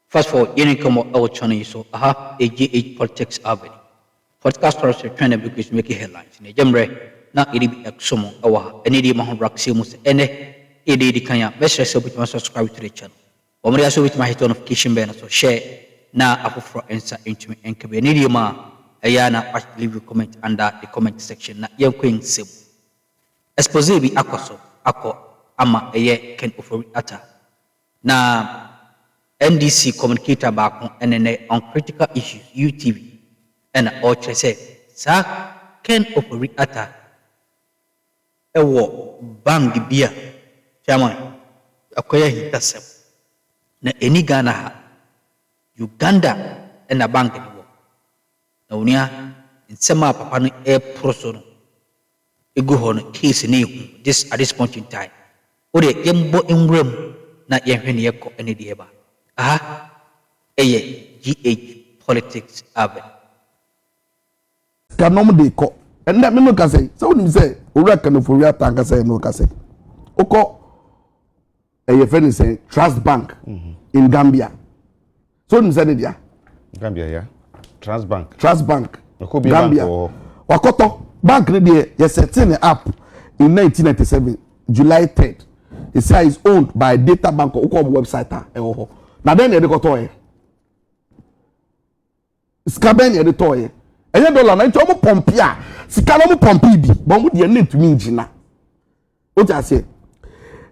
First of all, you come out our channel so AGH Politics Avenue. Podcast stars are trying to because make headlines. Ne jamre na iri bi eksomo awa ene di mahon raksi mus ene ede di kanya best recipe to subscribe to the channel. Omri aso with my notification bell so share na Akuffo answer into me enkabe ne di ma ayana leave a comment under the comment section na yenko sim. Expose bi akoso ako ama eye Ken Ofori ata na NDC communicator back on critical issues UTV and all say sa Ken Ofori ata ewo bank bia chairman akoya hitasem na eni Ghana ha Uganda and a bank ni wo na unia nsema papa no proso no egu ho no case ni this at this point in time ode yembo enwram na yehwe ne yekọ ene de eba GH Politics Avenue. Kanom de ko. And that me no ka say. So when say owura Ken Ofori ata ka say no ka say. Oko friend say Trust Bank in Gambia. So when say dia? Gambia yeah. Trust Bank. Gambia. Wakoto bank ni dey you setting it up in 1997 July 3rd. It says it's owned by Data Bank Oko website e na then they got toy. Skaben ye de toy. Enye dollar na nti omo pompi a sika no mo pompi bi but mo de na ntumi ngina. O ja say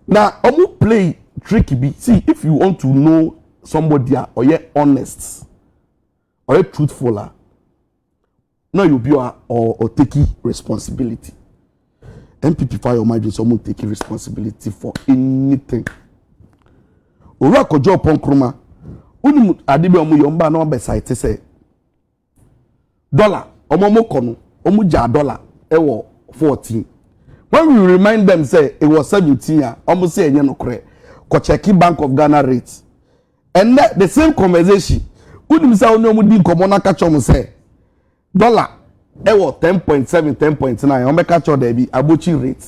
na omo play tricky bi. See if you want to know somebody or you honest or you truthful no you be or taking responsibility. MPP fire your mind someone taking responsibility for anything. Owura kojo upon Akroma uni adibe omo yomba na be site say dollar omo kono omo ja dollar ewo 14 when we remind them say it was 17 omo say enye no kore ko check Bank of Ghana rate and the same conversation uni say omo di nkomo na catch omo say dollar ewo 10.7 10.9 omo catch o there be abochi rate.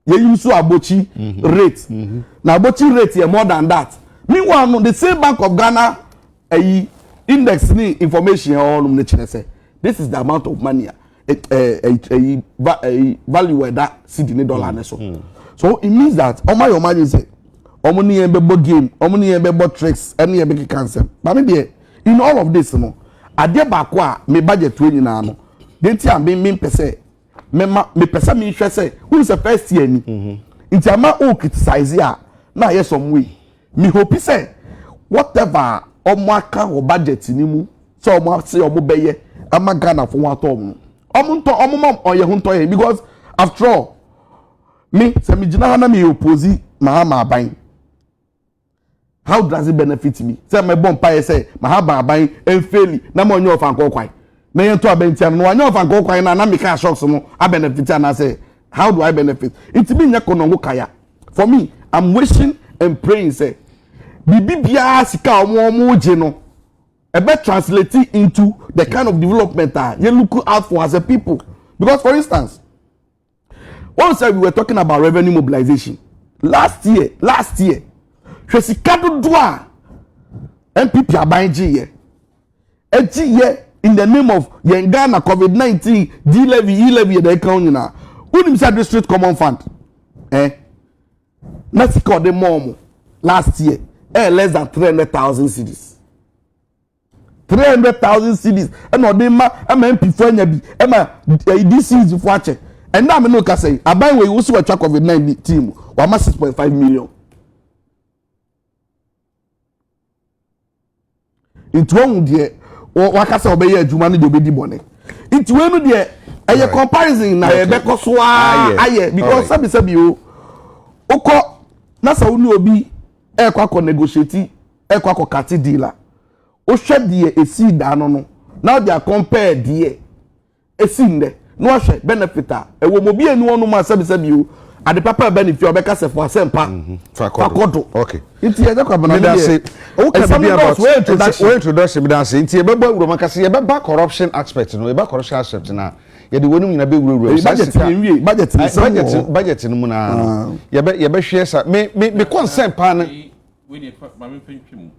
You use abochi rate. Now abochi rate is more than that. Meanwhile, the same Bank of Ghana index information on say this is the amount of money value where that CD dollar so it means that your money say omoni embebo game, omoni embebo tricks, any embeki cancel. But maybe in all of this, ade bakwa me budget 20 na no. Denti am me pese me pesa me hwe say who is the first year ni nti ama o criticize ya na yes some way me hope say whatever omo aka o budget ni mu so omo say omo beye ama Ghana for one tom omo nto omo mom oye hu nto ye because after all me say me gina na me oppose Mahama aban. How does it benefit me? Say my bomb pie say Mahama aban en fail na mo nyo fan kwai na yento abentiam no anya of anko kwan na me ka shocks no I benefit and I say how do I benefit? It be nya konongo kaya. For me, I'm wishing and praying say bibi bia sika omo je no e be translate into the kind of development you look out for as a people. Because for instance, once we were talking about revenue mobilization last year sika do a MPP abanji ye ye in the name of Ghana COVID-19 D-levy, E-levy, the account na. Unim said district common fund. Let's call the mom last year. Less than 300,000 cedis. 300,000 cedis. And no de ma MP for nyabi. DC is for check. And now me no ka say, aban we also track COVID-19 team. Wa ma 6.5 million. Into one there wakasa obeye adwuma no de obedi bone nti we no de eye comparison na ye beko so aye because sabi o ukọ na sa uni obi ekwa negotiate ekwa kati dealer o hwe de esi da no now they are compare de esi nde no hwe benefit a ewo mobi enu onu ma sabi o ade papa benefit obeka se for asempa fakodo okay nti ye kwa bana me say o ka be about we introduction be say nti ye be wuro makase ye be back corruption aspect no ye back corruption aspect na ye de wonu nyina be wuro budget no mu na ye be hwe sa me concern pa na we need mama penchim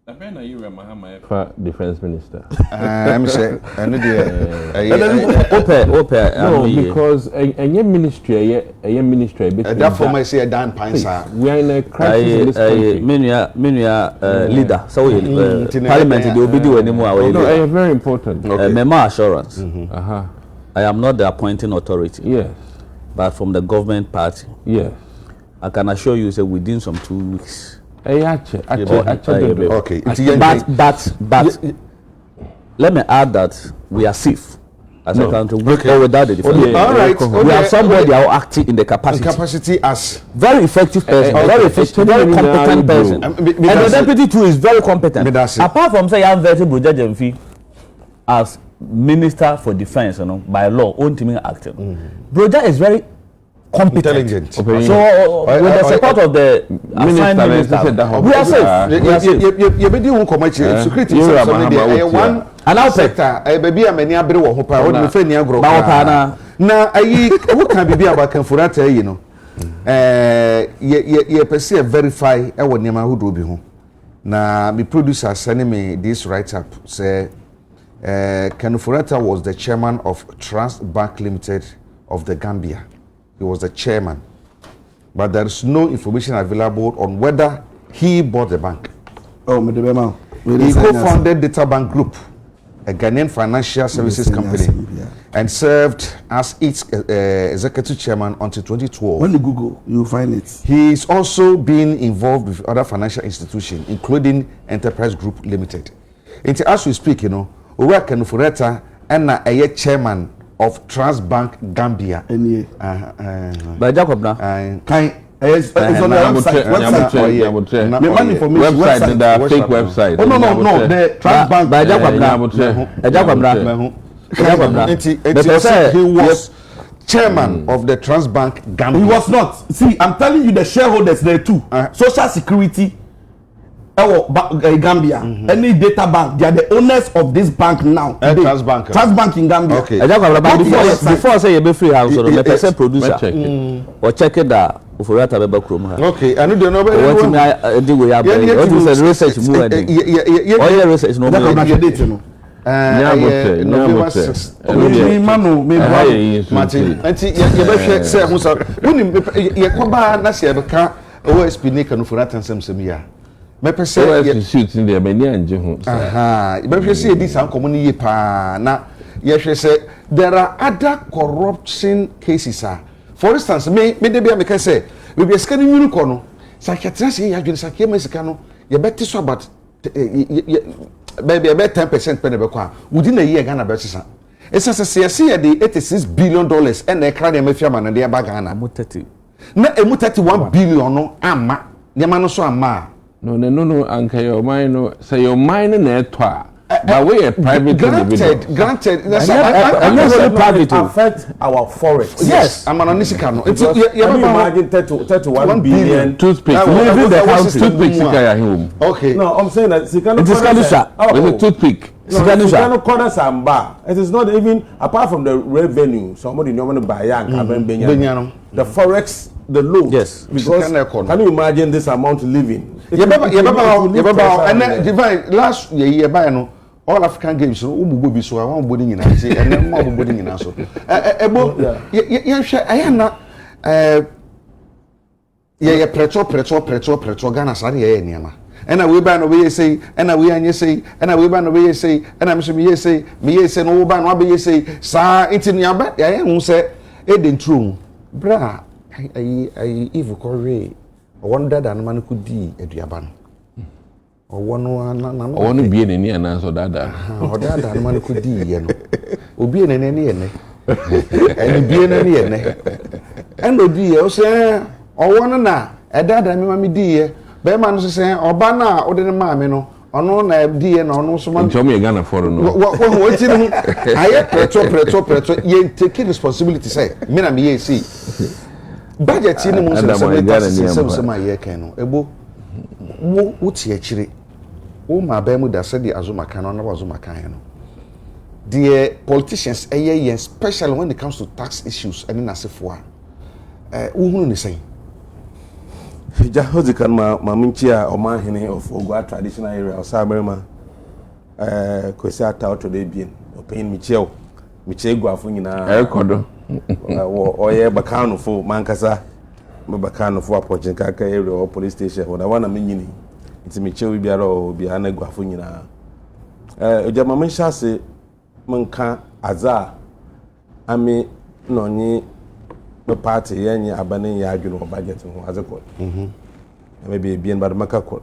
Abena you Mahama for defense minister. I'm saying, No, because a ministry, a ministry. Therefore, I say a Dan Pinsa. We are in a crisis in this country. Leader. So Parliament they will be doing anymore. No, very important. Mema assurance. I am not the appointing authority. Yes. But from the government party. Yes. I can assure you, say within some 2 weeks. Okay. But let me add that we are safe as a country with or without the defense. All right. We have somebody who acting in the capacity as very effective person, very efficient, very competent person, and the deputy too is very competent. Apart from say I'm very Broja as Minister for Defense, by law, own team acting. Broja is very competent. So with the support of the minister, we are safe. You be doing security one sector. Baby, I'm any abri wo hopa. What me fe ni agro. Na ayi wo kan bibi abakanfurata yi no. Ye pese verify e wo niam ahodo bi ho. Na me producer send me this write up say Kanfurata was the chairman of Trust Bank Limited of the Gambia. He was the chairman, but there is no information available on whether he bought the bank. Oh, he co-founded Data Bank Group, a Ghanaian financial services company, and served as its executive chairman until 2012. When you Google, you'll find it. He is also being involved with other financial institutions, including Enterprise Group Limited. As we speak, we work in Fureta and a chairman of Transbank Gambia. By Jacob now. It's on the website. Fake website. Oh no. The Transbank. By Jacob he was chairman of the Transbank Gambia. He was not. See, I'm telling you, the shareholders there too. Social Security. Gambia, any data bank, they are the owners of this bank now. Transbank in Gambia. Okay. Before I say you be free house, the person producer or check it that Ofori be Akroma. Okay, I don't know. What me I do we have? What is research move? All research no me. OSP ne Kanfurata nsɛm ya me pese ye shoot in there many anje ho be pese edi san komuni ye pa na ye hwe se there are other corruption cases for instance me de bia me ka se we be scan nyunu ko no sa kyetra se ya dwene sa kema sika no ye beti so about maybe about 10% pe ne be kwa wudi na ye Ghana be sesa esa se ye de $86 billion and e kra de mafia na de ba Ghana mo 30 na emu 31 billion no ama nyama no so ama no anka your mind no say your mind na eto but we a private granted that's not private affect our forex. Yes, I'm an onisika no. It's imagine 31 billion toothpick leaving the house toothpick sika ya home. Okay, no, I'm saying that sikano it is kalusha with a toothpick sikano corner samba. It is not even apart from the revenue somebody no want to buy and benya the forex, the loan. Yes, because can you imagine this amount living? Yebaba and divine last year buy no all African games no umugo bi so I want body nyina say and then more body nyina so ebo ye hwe ayana ye pretro Ghana sare ye niama and we buy no we say and we anye say and we buy no we say and am so me say no we buy no be say sa intini aba ye hu say e den true bra I evil corre wonder that man could di aduaba no owono na owono bie nani ana so dada odada man could di ye no obi nani ne ye ne eni bie nani ye ne en odi ye o se owono na edada me ma me di ye be ma no se oba na ode ne ma me no ono na di ye na ono so ma ntom ye Ghana for no wo ti no aye pretro ye take responsibility say me na me ye see budget ni mo se ma ye kan no ebo wo ti akire wo ma ba mu da se di azuma kan no na azuma kan no the politicians especially when it comes to tax issues and in asefo wo hunu ni say Jahozi kan mamunchia omahene of Ogwa traditional area of Saberma kwesi ata oto de bien opin miche guafo nyina ekodo oye bakano fo mankasa me bakano fo approach kaka area or police station wona wana menyini nti miche wi biara obi ana guafo nyina ojama menshase manka aza ami nonyi the party yenye abane ya adwene budget ho azekọ maybe bien bad makakọ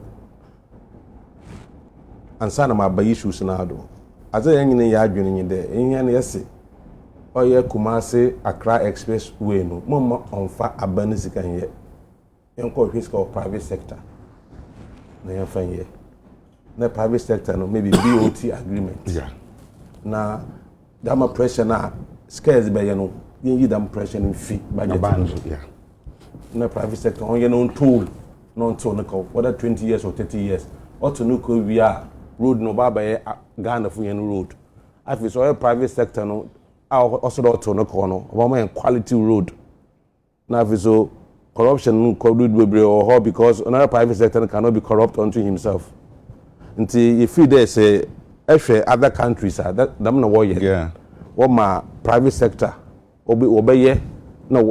ansa na mabayi issues na ado aza yenye ya adwene nyi de ehia na yese oye Kumasi Accra Expressway no mama onfa abane sika nye enko risk of private sector na yenfa nye na private sector no maybe BOT agreement na dama pressure na scarce be no you them pressure in fee budget na private sector on your own tool non to whether 20 years or 30 years or to no we are road no baba Ghana for road if it's all private sector no also to no corner quality road now if so corruption no or because another private sector cannot be corrupt unto himself until if you there say other countries are that them no warrior what my private sector obey no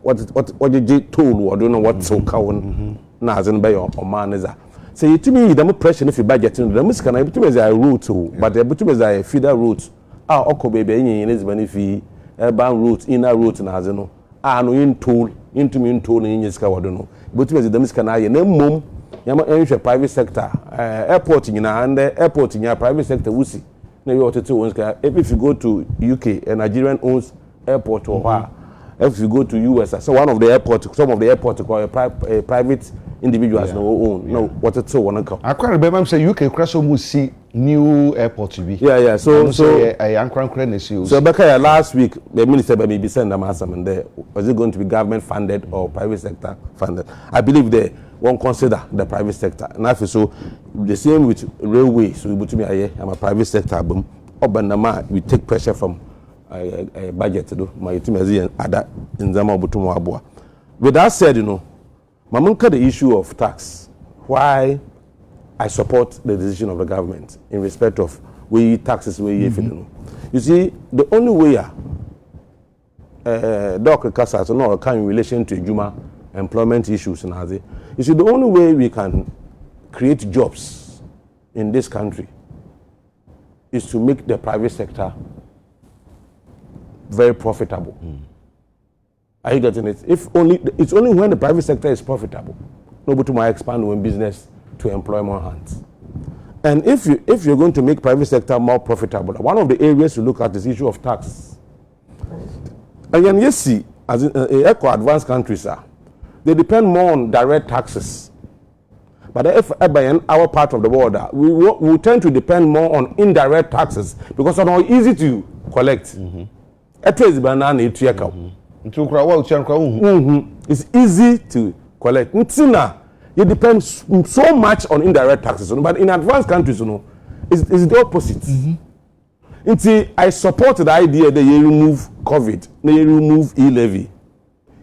what did told or don't know what so cowan na as in by your man is that say you to me the pressure if you budget the miss can I put as a route but the put as a feeder route oko baby in is benefit urban route inner route na as no no in tool into me in tool in yes ka no but as the miss can I na mom yama enhwe private sector airport nyina and airport nyina private sector wusi na you ought to if you go to UK a Nigerian owns airport or if you go to US so one of the airports some of the airports called private individuals no own no what it's so one come I can't remember say UK crash almost see new airport to be so I am so Becca last week the minister by me be send them and there was it going to be government funded or private sector funded I believe they won't consider the private sector and if so the same with railway so we to me I'm a private sector boom obanama we take pressure from a budget to do my team as other in Zama Butumo Abua. With that said, Mamunka the issue of tax, why I support the decision of the government in respect of we taxes we You see, the only way Dr. Kasa so no in relation to Juma employment issues in Azi. You see, the only way we can create jobs in this country is to make the private sector very profitable. Are you getting it? It's only when the private sector is profitable, nobody might expand one business to employ more hands. And if you're going to make private sector more profitable, one of the areas to look at is the issue of tax. Again, yes, see, as in eco-advanced countries they depend more on direct taxes. But if in our part of the world, we tend to depend more on indirect taxes because they're not easy to collect. It's easy to collect. You depend so much on indirect taxes, but in advanced countries, it's the opposite. I support the idea that you remove COVID, that you remove e-levy.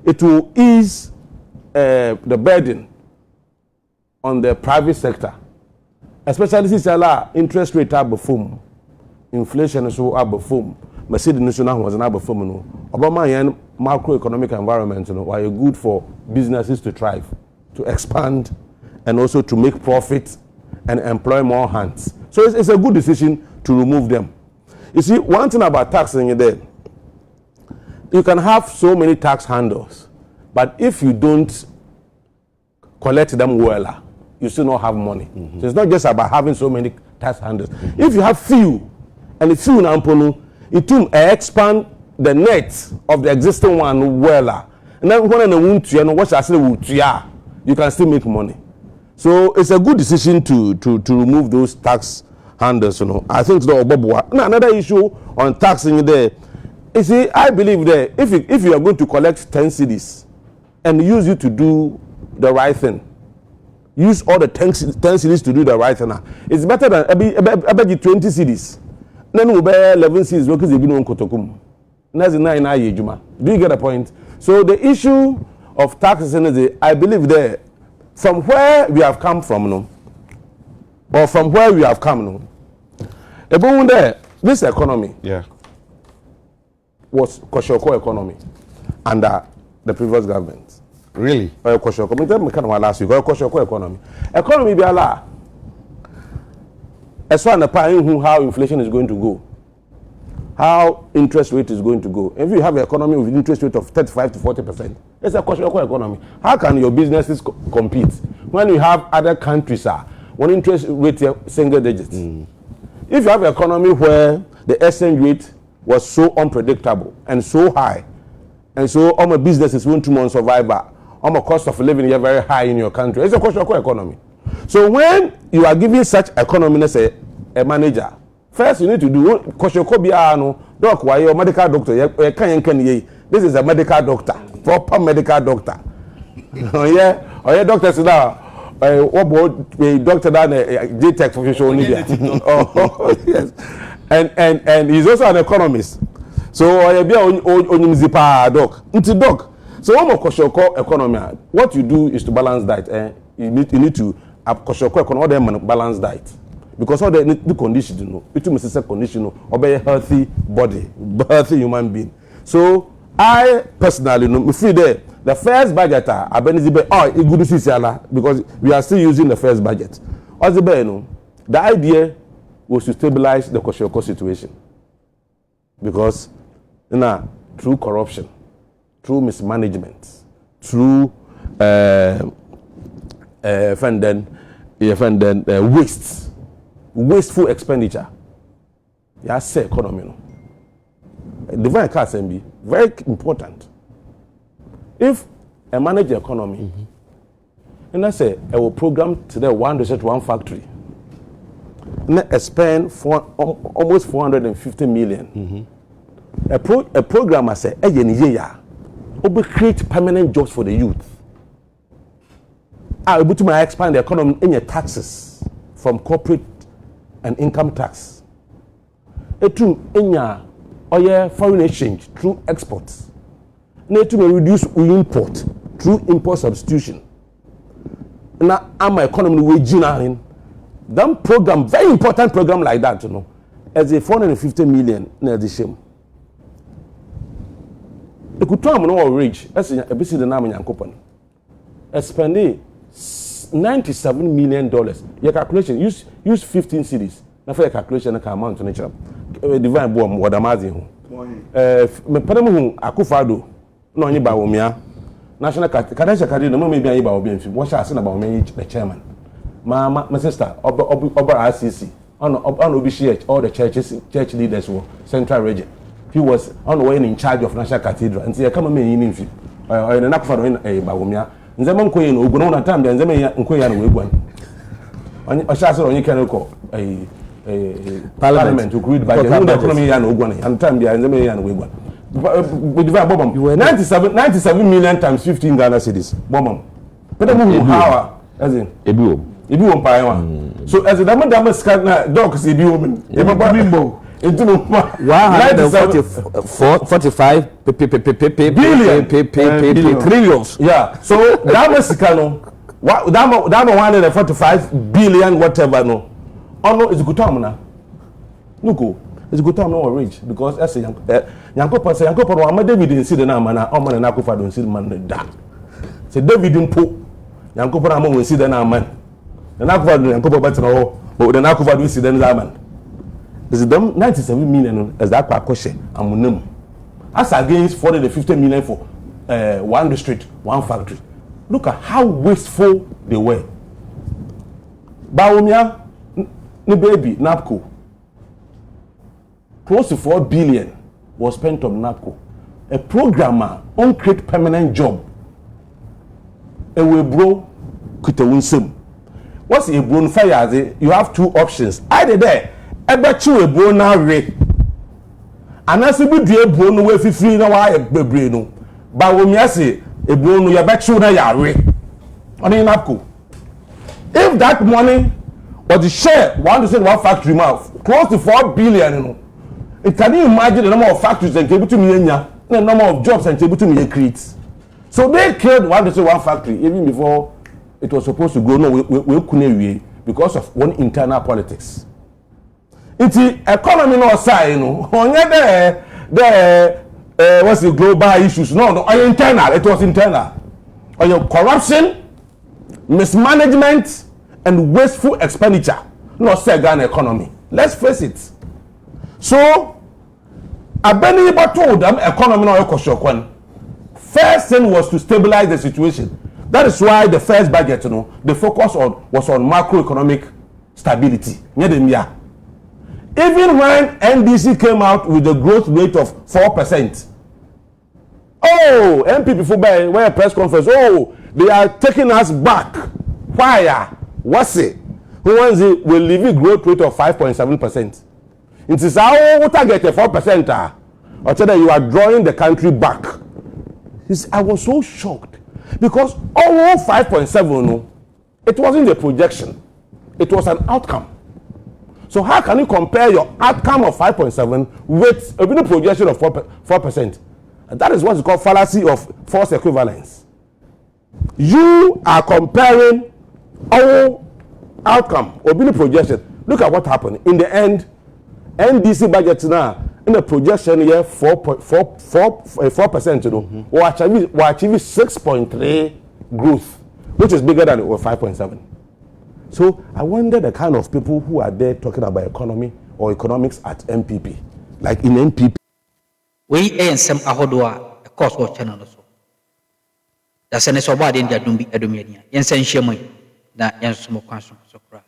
It will ease the burden on the private sector, especially since interest rate are before inflation is so before. Mercedes National was an above Obama and macroeconomic environment, were good for businesses to thrive, to expand, and also to make profit and employ more hands. So it's a good decision to remove them. You see, one thing about taxing there, you can have so many tax handles, but if you don't collect them well, you still not have money. So it's not just about having so many tax handles. If you have few, and it's few now, it will expand the net of the existing one well. And then when you can still make money. So it's a good decision to remove those tax handles. I think another issue on taxing there. You see, I believe that if you are going to collect 10 cedis and use it to do the right thing, use all the 10 cedis to do the right thing. It's better than 20 cedis. Then we bear 11 cities because they've been on Kotokum. Do you get the point? So the issue of taxes, I believe that from where we have come from, no, or from where we have come, no, about there, this economy, was Koshoko economy under the previous government. Really? Koshoko. Me tell me kind of last week. Koshoko economy. Economy be ala. As far as how inflation is going to go, how interest rate is going to go. If you have an economy with interest rate of 35 to 40%, it's a Koshoko economy. How can your businesses compete when you have other countries when interest rate single digits? If you have an economy where the exchange rate was so unpredictable and so high, and so all my businesses won't 2 months survival, all my cost of living is very high in your country. It's a Koshoko economy. So when you are giving such economy as a manager, first you need to do Koshoko biano doc why your medical doctor this is a medical doctor, proper medical doctor. Oh yeah, doctors now. What about a doctor than a J-Tech professional? Oh yes, and he's also an economist. So I be on zipa doc. Into doc. So one more Koshoko economy. What you do is to balance diet. You need to have Koshoko economy balance diet. Because all the conditions, you know, it is a condition of a healthy body, healthy human being. So I personally, me feel there. The first budget, it good to see because we are still using the first budget. The idea was to stabilize the Koshoko situation. Because through corruption, through mismanagement, through wasteful expenditure, you say economy. Divine cards can be very important. If a manager economy, and I say I will program today 1 factory, and I spend almost 450 million. A programmer say, will create permanent jobs for the youth. I will to expand the economy in your taxes from corporate and income tax. In your foreign exchange through exports. Need to reduce import through import substitution. Now, I'm my economy wage in that program, very important program like that, you know, as a 450 million near the shame. The good time no wage as a bit the name in company. Spending $97 million. Your calculation use 15 cities. Now for your calculation, I can amount to nature. Divine bomb, what am I doing? Me padamu Akuffo no onye Bawumia national cadence academy no maybe anyi Bawumia what shall say about me the chairman my sister over RCC on OBCH all the church leaders were central region he was on the way in charge of national cathedral and say come me in fi na Akuffo no Bawumia nzema nkoye no oguno na time nzema nkoye na wegwan onye shall say onye kan ko parliament to create budget no economy ya na ogwan and time bia nzema ya na wegwan. 97 million times 15 Ghana cedis. Bomb. But how as in Ebi so as a dama scan dogs Ebi woman. Into 145 billion trillions. Yeah. So dama scano dama 145 billion whatever no. Oh no, it's good time now. Nuko. It's good time no rich because as a Yankopa say Yankopa wa David didn't see the name and Oman and Akuffo don't see the man that. Say David didn't put Yankopa na won't see the name man. And Akuffo Yankopa but no but then Akuffo don't see the man. Is them 97 million as that question amunum. As against 40 to 50 million for one district, one factory. Look at how wasteful they were. Bawumia ni baby NAPCO. Close to 4 billion was spent on NAPCO. A programmer on create permanent job. And we bro kutawunsem. What's a bro fire? You have two options. Either there, I bet you a bro now re. And as we do a bro no way free now I be no. But when you say a bro no you bet you na ya re. On in NAPCO. If that money or the share one factory mouth close to 4 billion, you know. Can you imagine the number of factories and able to me the number of jobs and able to me create? So they killed one factory even before it was supposed to grow. No, we couldn't because of one internal politics. It's the economy no side, what's the global issues? No, internal. It was internal. Corruption, mismanagement, and wasteful expenditure. No, say Ghana economy. Let's face it. So, Abeni told them economy no ekosho. First thing was to stabilize the situation. That is why the first budget, the focus was on macroeconomic stability. Even when NDC came out with a growth rate of 4%, oh, MPP for where a press conference, oh, they are taking us back. Why? What's it? Who wants it? Will leave a growth rate of 5.7%. It is how target 4%. Or tell that you are drawing the country back. I was so shocked because all 5.7, it wasn't a projection, it was an outcome. So how can you compare your outcome of 5.7 with a projection of 4%? And that is what is called fallacy of false equivalence. You are comparing our outcome or projection. Look at what happened in the end. NDC budget now. In the projection here, 4%, we achieve 6.3 growth, which is bigger than 5.7. So I wonder the kind of people who are there talking about economy or economics at MPP, like in MPP. We ain't some ahodoa a course or channel so. That's an esobad in the Dumbi Edumedia. Yen sen shemay that yen smoke consum so cry.